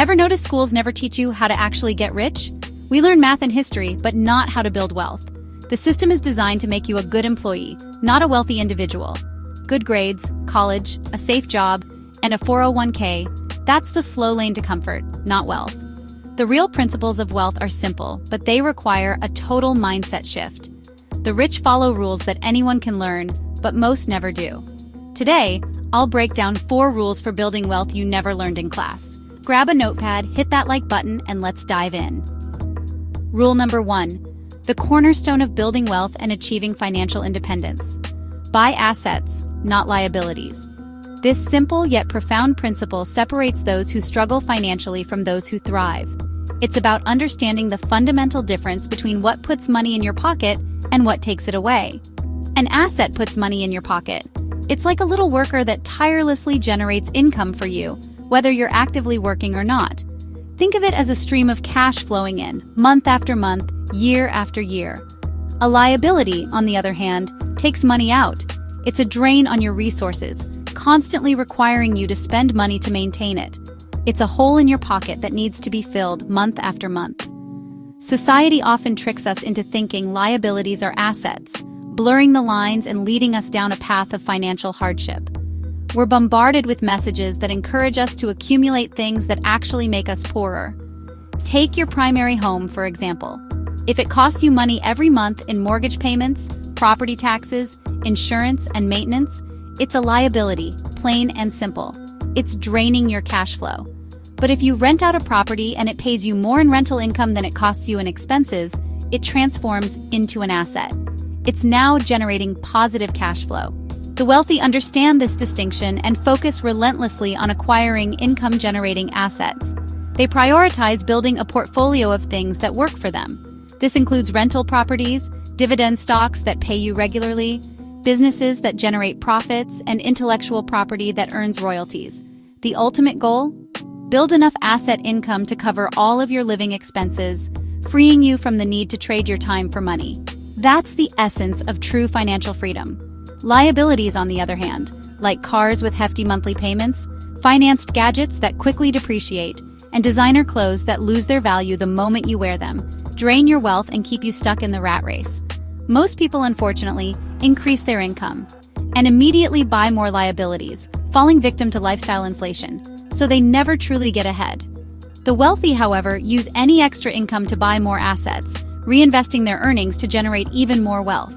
Ever notice schools never teach you how to actually get rich? We learn math and history, but not how to build wealth. The system is designed to make you a good employee, not a wealthy individual. Good grades, college, a safe job, and a 401k, that's the slow lane to comfort, not wealth. The real principles of wealth are simple, but they require a total mindset shift. The rich follow rules that anyone can learn, but most never do. Today, I'll break down 4 rules for building wealth you never learned in class. Grab a notepad, hit that like button, and let's dive in. Rule number 1. The cornerstone of building wealth and achieving financial independence. Buy assets, not liabilities. This simple yet profound principle separates those who struggle financially from those who thrive. It's about understanding the fundamental difference between what puts money in your pocket and what takes it away. An asset puts money in your pocket. It's like a little worker that tirelessly generates income for you, whether you're actively working or not. Think of it as a stream of cash flowing in, month after month, year after year. A liability, on the other hand, takes money out. It's a drain on your resources, constantly requiring you to spend money to maintain it. It's a hole in your pocket that needs to be filled month after month. Society often tricks us into thinking liabilities are assets, blurring the lines and leading us down a path of financial hardship. We're bombarded with messages that encourage us to accumulate things that actually make us poorer. Take your primary home, for example. If it costs you money every month in mortgage payments, property taxes, insurance, and maintenance, it's a liability, plain and simple. It's draining your cash flow. But if you rent out a property and it pays you more in rental income than it costs you in expenses, it transforms into an asset. It's now generating positive cash flow. The wealthy understand this distinction and focus relentlessly on acquiring income-generating assets. They prioritize building a portfolio of things that work for them. This includes rental properties, dividend stocks that pay you regularly, businesses that generate profits, and intellectual property that earns royalties. The ultimate goal? Build enough asset income to cover all of your living expenses, freeing you from the need to trade your time for money. That's the essence of true financial freedom. Liabilities, on the other hand, like cars with hefty monthly payments, financed gadgets that quickly depreciate, and designer clothes that lose their value the moment you wear them, drain your wealth and keep you stuck in the rat race. Most people, unfortunately, increase their income and immediately buy more liabilities, falling victim to lifestyle inflation, so they never truly get ahead. The wealthy, however, use any extra income to buy more assets, reinvesting their earnings to generate even more wealth.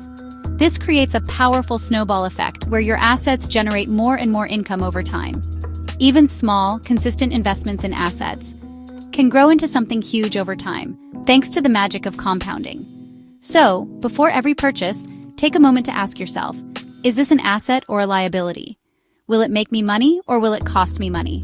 This creates a powerful snowball effect where your assets generate more and more income over time. Even small, consistent investments in assets can grow into something huge over time, thanks to the magic of compounding. So, before every purchase, take a moment to ask yourself, is this an asset or a liability? Will it make me money or will it cost me money?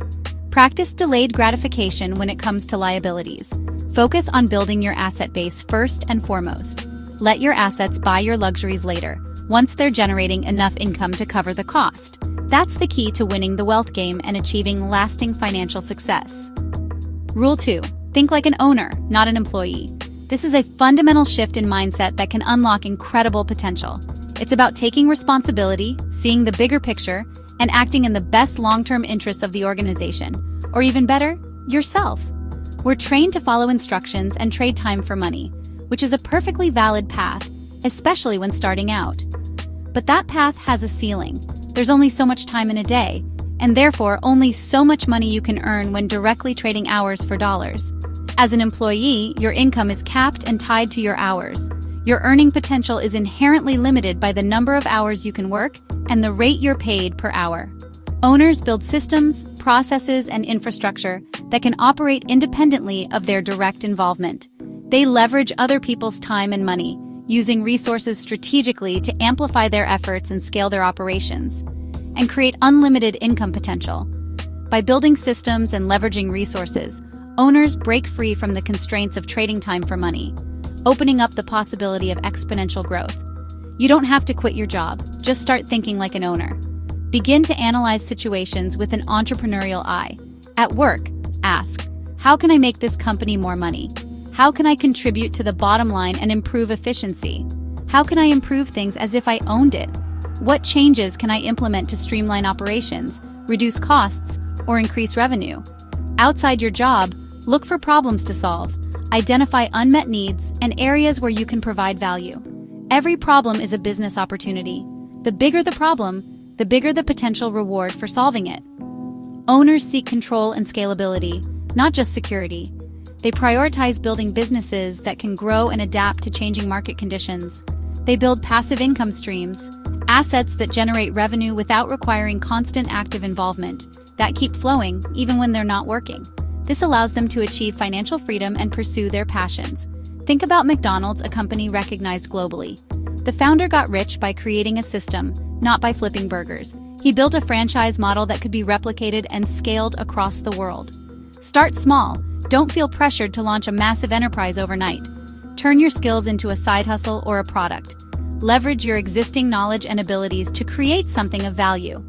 Practice delayed gratification when it comes to liabilities. Focus on building your asset base first and foremost. Let your assets buy your luxuries later, once they're generating enough income to cover the cost. That's the key to winning the wealth game and achieving lasting financial success. Rule 2. Think like an owner, not an employee. This is a fundamental shift in mindset that can unlock incredible potential. It's about taking responsibility, seeing the bigger picture, and acting in the best long-term interests of the organization, or even better, yourself. We're trained to follow instructions and trade time for money, which is a perfectly valid path, especially when starting out. But that path has a ceiling. There's only so much time in a day, and therefore only so much money you can earn when directly trading hours for dollars. As an employee, your income is capped and tied to your hours. Your earning potential is inherently limited by the number of hours you can work and the rate you're paid per hour. Owners build systems, processes, and infrastructure that can operate independently of their direct involvement. They leverage other people's time and money, using resources strategically to amplify their efforts and scale their operations, and create unlimited income potential. By building systems and leveraging resources, owners break free from the constraints of trading time for money, opening up the possibility of exponential growth. You don't have to quit your job, just start thinking like an owner. Begin to analyze situations with an entrepreneurial eye. At work, ask, how can I make this company more money? How can I contribute to the bottom line and improve efficiency? How can I improve things as if I owned it? What changes can I implement to streamline operations, reduce costs, or increase revenue? Outside your job, look for problems to solve. Identify unmet needs and areas where you can provide value. Every problem is a business opportunity. The bigger the problem, the bigger the potential reward for solving it. Owners seek control and scalability, not just security. They prioritize building businesses that can grow and adapt to changing market conditions. They build passive income streams, assets that generate revenue without requiring constant active involvement, that keep flowing even when they're not working. This allows them to achieve financial freedom and pursue their passions. Think about McDonald's, a company recognized globally. The founder got rich by creating a system, not by flipping burgers. He built a franchise model that could be replicated and scaled across the world. Start small. Don't feel pressured to launch a massive enterprise overnight. Turn your skills into a side hustle or a product. Leverage your existing knowledge and abilities to create something of value.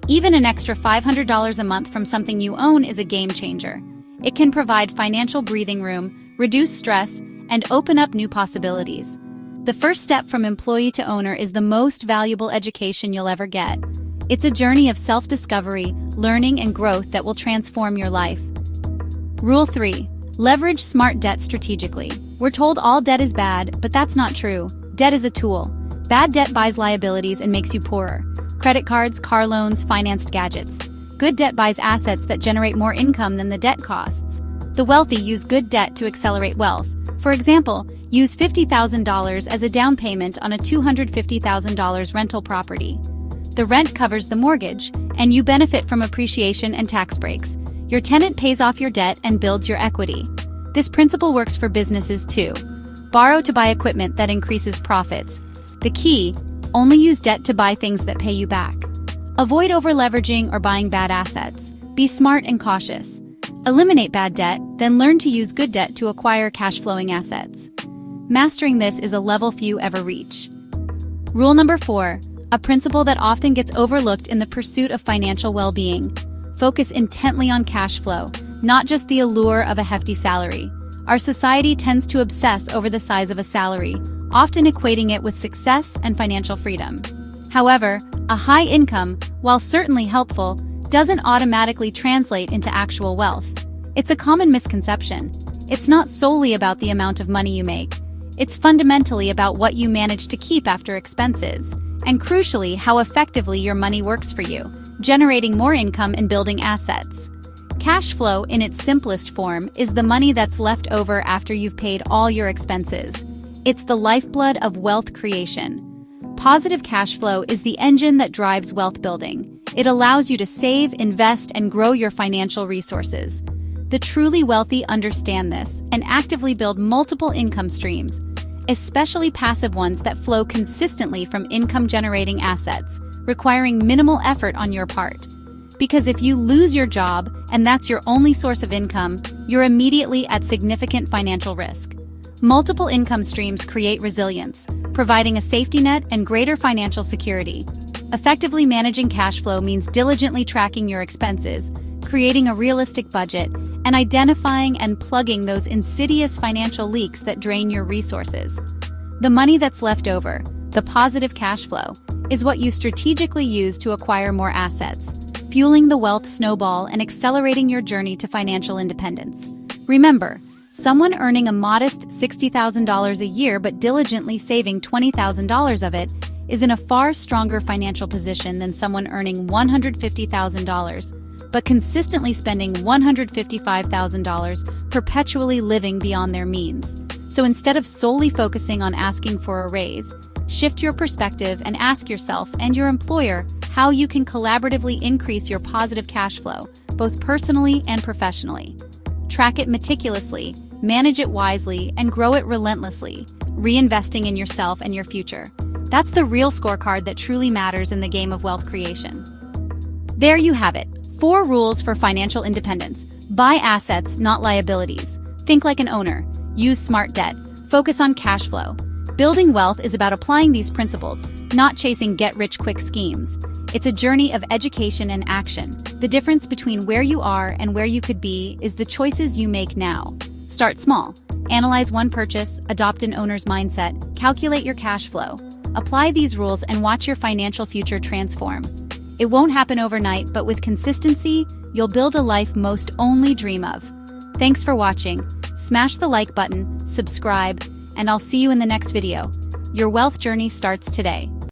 Even an extra $500 a month from something you own is a game changer. It can provide financial breathing room, reduce stress, and open up new possibilities. The first step from employee to owner is the most valuable education you'll ever get. It's a journey of self-discovery, learning, and growth that will transform your life. Rule 3. Leverage smart debt strategically. We're told all debt is bad, but that's not true. Debt is a tool. Bad debt buys liabilities and makes you poorer. Credit cards, car loans, financed gadgets. Good debt buys assets that generate more income than the debt costs. The wealthy use good debt to accelerate wealth. For example, use $50,000 as a down payment on a $250,000 rental property. The rent covers the mortgage, and you benefit from appreciation and tax breaks. Your tenant pays off your debt and builds your equity. This principle works for businesses too. Borrow to buy equipment that increases profits. The key: only use debt to buy things that pay you back. Avoid over-leveraging or buying bad assets. Be smart and cautious. Eliminate bad debt, then learn to use good debt to acquire cash-flowing assets. Mastering this is a level few ever reach. Rule number 4, a principle that often gets overlooked in the pursuit of financial well-being. Focus intently on cash flow, not just the allure of a hefty salary. Our society tends to obsess over the size of a salary, often equating it with success and financial freedom. However, a high income, while certainly helpful, doesn't automatically translate into actual wealth. It's a common misconception. It's not solely about the amount of money you make. It's fundamentally about what you manage to keep after expenses, and crucially, how effectively your money works for you, generating more income and building assets. Cash flow, in its simplest form, is the money that's left over after you've paid all your expenses. It's the lifeblood of wealth creation. Positive cash flow is the engine that drives wealth building. It allows you to save, invest, and grow your financial resources. The truly wealthy understand this and actively build multiple income streams, especially passive ones that flow consistently from income-generating assets, requiring minimal effort on your part. Because if you lose your job and that's your only source of income, you're immediately at significant financial risk. Multiple income streams create resilience, providing a safety net and greater financial security. Effectively managing cash flow means diligently tracking your expenses, creating a realistic budget, and identifying and plugging those insidious financial leaks that drain your resources. The money that's left over, the positive cash flow, is what you strategically use to acquire more assets, fueling the wealth snowball and accelerating your journey to financial independence. Remember, someone earning a modest $60,000 a year but diligently saving $20,000 of it is in a far stronger financial position than someone earning $150,000 but consistently spending $155,000, perpetually living beyond their means. So instead of solely focusing on asking for a raise, shift your perspective and ask yourself and your employer how you can collaboratively increase your positive cash flow, both personally and professionally. Track it meticulously, manage it wisely, and grow it relentlessly, reinvesting in yourself and your future. That's the real scorecard that truly matters in the game of wealth creation. There you have it. 4 rules for financial independence. Buy assets, not liabilities. Think like an owner. Use smart debt. Focus on cash flow. Building wealth is about applying these principles, not chasing get-rich-quick schemes. It's a journey of education and action. The difference between where you are and where you could be is the choices you make now. Start small. Analyze one purchase, adopt an owner's mindset, calculate your cash flow. Apply these rules and watch your financial future transform. It won't happen overnight, but with consistency, you'll build a life most only dream of. Thanks for watching. Smash the like button, subscribe, and I'll see you in the next video. Your wealth journey starts today.